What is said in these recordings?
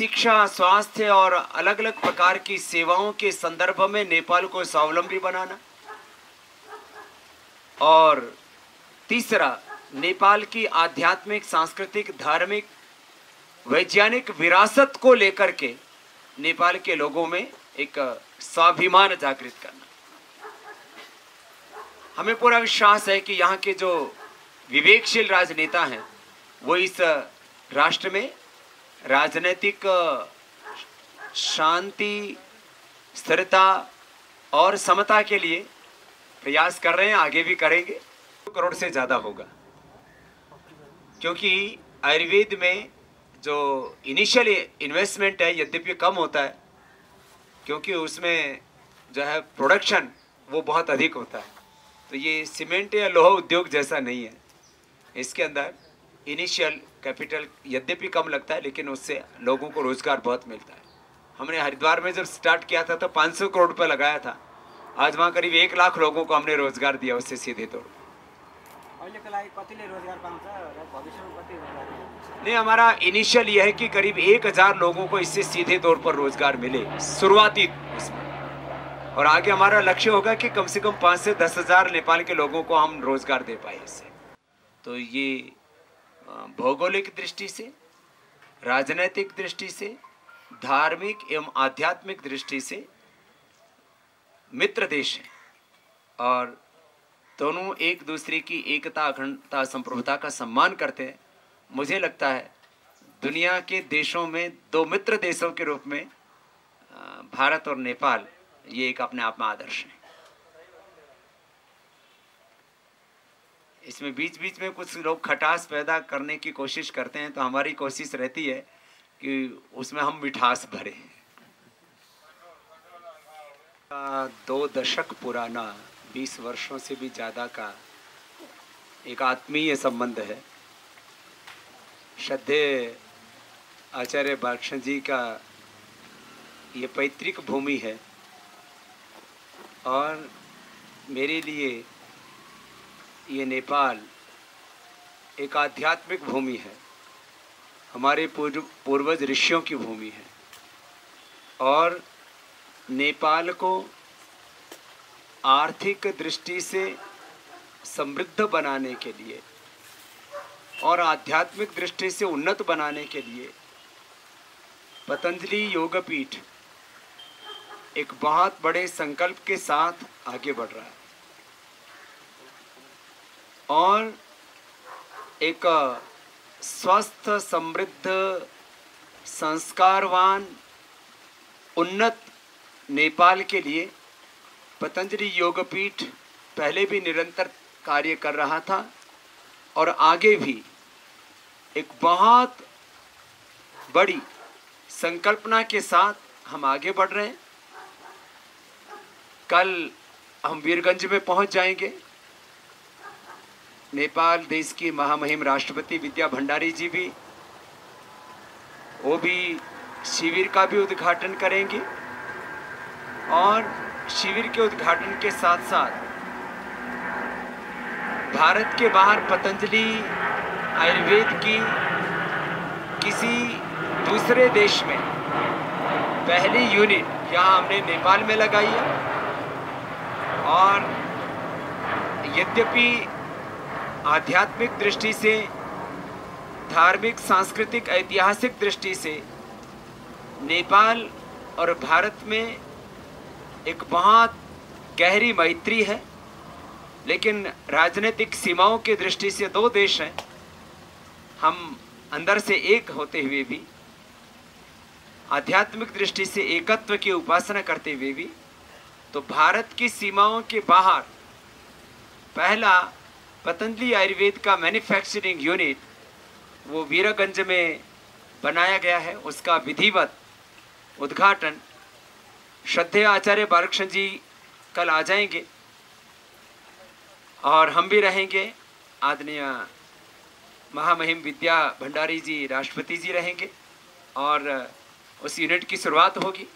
शिक्षा, स्वास्थ्य और अलग अलग प्रकार की सेवाओं के संदर्भ में नेपाल को स्वावलंबी बनाना, और तीसरा नेपाल की आध्यात्मिक, सांस्कृतिक, धार्मिक, वैज्ञानिक विरासत को लेकर के नेपाल के लोगों में एक स्वाभिमान जागृत करना। हमें पूरा विश्वास है कि यहाँ के जो विवेकशील राजनेता हैं वो इस राष्ट्र में राजनीतिक शांति, स्थिरता और समता के लिए प्रयास कर रहे हैं, आगे भी करेंगे। 2 करोड़ से ज़्यादा होगा, क्योंकि आयुर्वेद में जो इनिशियल इन्वेस्टमेंट है यद्यपि कम होता है, क्योंकि उसमें जो है प्रोडक्शन वो बहुत अधिक होता है। तो ये सीमेंट या लोहा उद्योग जैसा नहीं है, इसके अंदर इनिशियल कैपिटल यद्यपि कम लगता है, लेकिन उससे लोगों को रोजगार बहुत मिलता है। हमने हरिद्वार में जब स्टार्ट किया था तो 500 करोड़ रुपये लगाया था, आज वहाँ करीब 1 लाख लोगों को हमने रोजगार दिया उससे सीधे तौर पर। नहीं, हमारा इनिशियल यह है कि करीब 1000 लोगों को इससे सीधे तौर पर रोजगार मिले शुरुआती उसमें, और आगे हमारा लक्ष्य होगा कि कम से कम 5 से 10 हजार नेपाल के लोगों को हम रोजगार दे पाए इससे। तो ये भौगोलिक दृष्टि से, राजनैतिक दृष्टि से, धार्मिक एवं आध्यात्मिक दृष्टि से मित्र देश हैं, और दोनों एक दूसरे की एकता, अखंडता, संप्रभुता का सम्मान करते हैं। मुझे लगता है दुनिया के देशों में 2 मित्र देशों के रूप में भारत और नेपाल ये एक अपने आप में आदर्श है। इसमें बीच बीच में कुछ लोग खटास पैदा करने की कोशिश करते हैं, तो हमारी कोशिश रहती है कि उसमें हम मिठास भरें। 2 दशक पुराना, 20 वर्षों से भी ज़्यादा का एक आत्मीय संबंध है। श्रद्धेय आचार्य बालकृष्ण जी का ये पैतृक भूमि है, और मेरे लिए ये नेपाल एक आध्यात्मिक भूमि है, हमारे पूर्वज ऋषियों की भूमि है, और नेपाल को आर्थिक दृष्टि से समृद्ध बनाने के लिए और आध्यात्मिक दृष्टि से उन्नत बनाने के लिए पतंजलि योगपीठ एक बहुत बड़े संकल्प के साथ आगे बढ़ रहा है, और एक स्वस्थ, समृद्ध, संस्कारवान, उन्नत नेपाल के लिए पतंजलि योगपीठ पहले भी निरंतर कार्य कर रहा था, और आगे भी एक बहुत बड़ी संकल्पना के साथ हम आगे बढ़ रहे हैं। कल हम वीरगंज में पहुंच जाएंगे। नेपाल देश की महामहिम राष्ट्रपति विद्या भंडारी जी भी, वो भी शिविर का भी उद्घाटन करेंगे, और शिविर के उद्घाटन के साथ साथ भारत के बाहर पतंजलि आयुर्वेद की किसी दूसरे देश में पहली यूनिट यहाँ हमने नेपाल में लगाई है। और यद्यपि आध्यात्मिक दृष्टि से, धार्मिक, सांस्कृतिक, ऐतिहासिक दृष्टि से नेपाल और भारत में एक बहुत गहरी मैत्री है, लेकिन राजनीतिक सीमाओं की दृष्टि से 2 देश हैं। हम अंदर से एक होते हुए भी, आध्यात्मिक दृष्टि से एकत्व की उपासना करते हुए भी, तो भारत की सीमाओं के बाहर पहला पतंजलि आयुर्वेद का मैन्युफैक्चरिंग यूनिट वो वीरगंज में बनाया गया है। उसका विधिवत उद्घाटन श्रद्धेय आचार्य बालकृष्ण जी कल आ जाएंगे, और हम भी रहेंगे। आदरणीय महामहिम विद्या भंडारी जी, राष्ट्रपति जी रहेंगे, और उस यूनिट की शुरुआत होगी।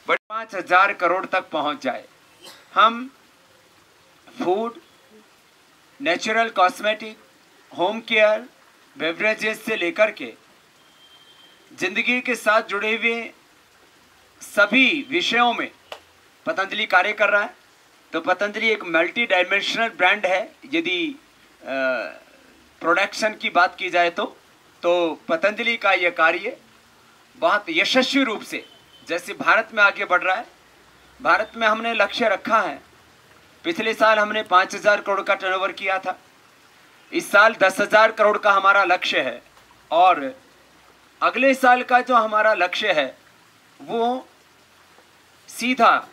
बड़े 5000 करोड़ तक पहुंच जाए। हम food, natural cosmetic, home care, beverages से लेकर के जिंदगी के साथ जुड़े हुए सभी विषयों में पतंजलि कार्य कर रहा है। तो पतंजलि एक मल्टी डायमेंशनल ब्रांड है। यदि प्रोडक्शन की बात की जाए तो पतंजलि का यह कार्य बहुत यशस्वी रूप से जैसे भारत में आगे बढ़ रहा है। भारत में हमने लक्ष्य रखा है, पिछले साल हमने 5,000 करोड़ का टर्नओवर किया था, इस साल 10,000 करोड़ का हमारा लक्ष्य है और अगले साल का जो हमारा लक्ष्य है वो सीधा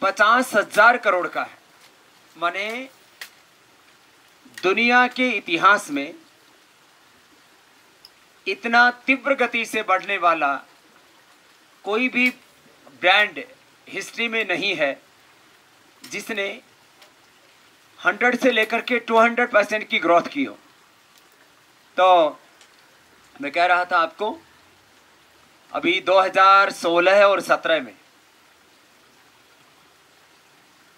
50,000 करोड़ का है। माने दुनिया के इतिहास में इतना तीव्र गति से बढ़ने वाला कोई भी ब्रांड हिस्ट्री में नहीं है जिसने 100 से लेकर के 200% की ग्रोथ की हो। तो मैं कह रहा था आपको, अभी 2016 और 17 में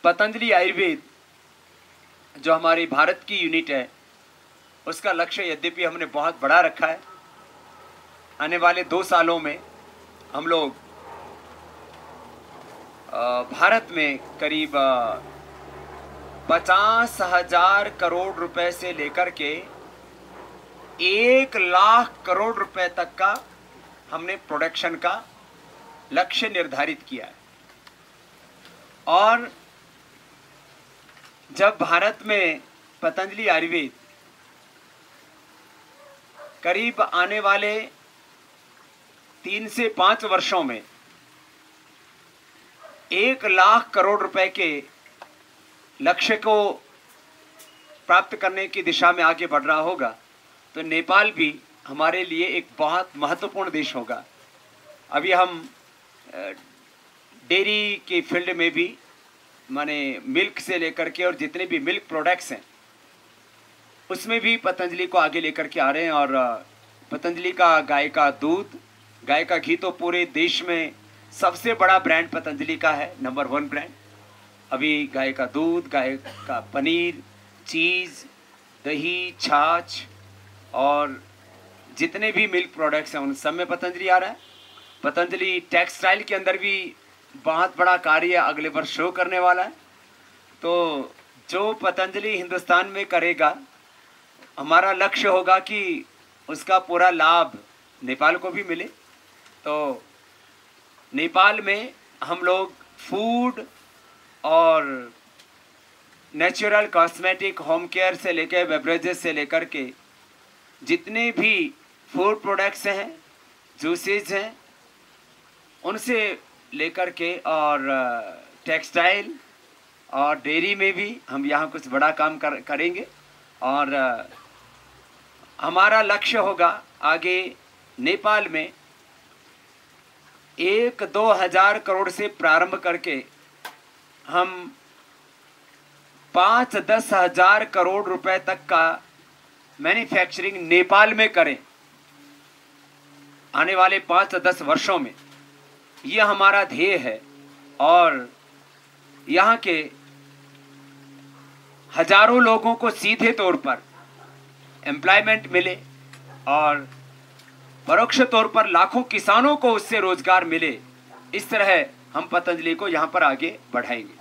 पतंजलि आयुर्वेद जो हमारी भारत की यूनिट है उसका लक्ष्य यद्यपि हमने बहुत बड़ा रखा है। आने वाले 2 सालों में हम लोग भारत में करीब 50,000 करोड़ रुपए से लेकर के 1 लाख करोड़ रुपए तक का हमने प्रोडक्शन का लक्ष्य निर्धारित किया है। और जब भारत में पतंजलि आयुर्वेद करीब आने वाले 3 से 5 वर्षों में 1 लाख करोड़ रुपए के लक्ष्य को प्राप्त करने की दिशा में आगे बढ़ रहा होगा तो नेपाल भी हमारे लिए एक बहुत महत्वपूर्ण देश होगा। अभी हम डेयरी के फील्ड में भी माने मिल्क से लेकर के और जितने भी मिल्क प्रोडक्ट्स हैं उसमें भी पतंजलि को आगे लेकर के आ रहे हैं। और पतंजलि का गाय का दूध, गाय का घी तो पूरे देश में सबसे बड़ा ब्रांड पतंजलि का है, नंबर 1 ब्रांड। अभी गाय का दूध, गाय का पनीर, चीज़, दही, छाछ और जितने भी मिल्क प्रोडक्ट्स हैं उन सब में पतंजलि आ रहा है। पतंजलि टेक्सटाइल के अंदर भी बहुत बड़ा कार्य अगले वर्ष शुरू करने वाला है। तो जो पतंजलि हिंदुस्तान में करेगा, हमारा लक्ष्य होगा कि उसका पूरा लाभ नेपाल को भी मिले। तो नेपाल में हम लोग फूड और नेचुरल कॉस्मेटिक, होम केयर से लेकर बेवरेजेस से लेकर के जितने भी फूड प्रोडक्ट्स हैं, जूसेस हैं, उनसे लेकर के और टेक्सटाइल और डेयरी में भी हम यहाँ कुछ बड़ा काम करेंगे। और हमारा लक्ष्य होगा आगे नेपाल में 1-2 हज़ार करोड़ से प्रारंभ करके हम 5-10 हज़ार करोड़ रुपए तक का मैन्युफैक्चरिंग नेपाल में करें आने वाले 5-10 वर्षों में। यह हमारा ध्येय है और यहाँ के हजारों लोगों को सीधे तौर पर एम्प्लॉयमेंट मिले और परोक्ष तौर पर लाखों किसानों को उससे रोजगार मिले। इस तरह हम पतंजलि को यहाँ पर आगे बढ़ाएंगे।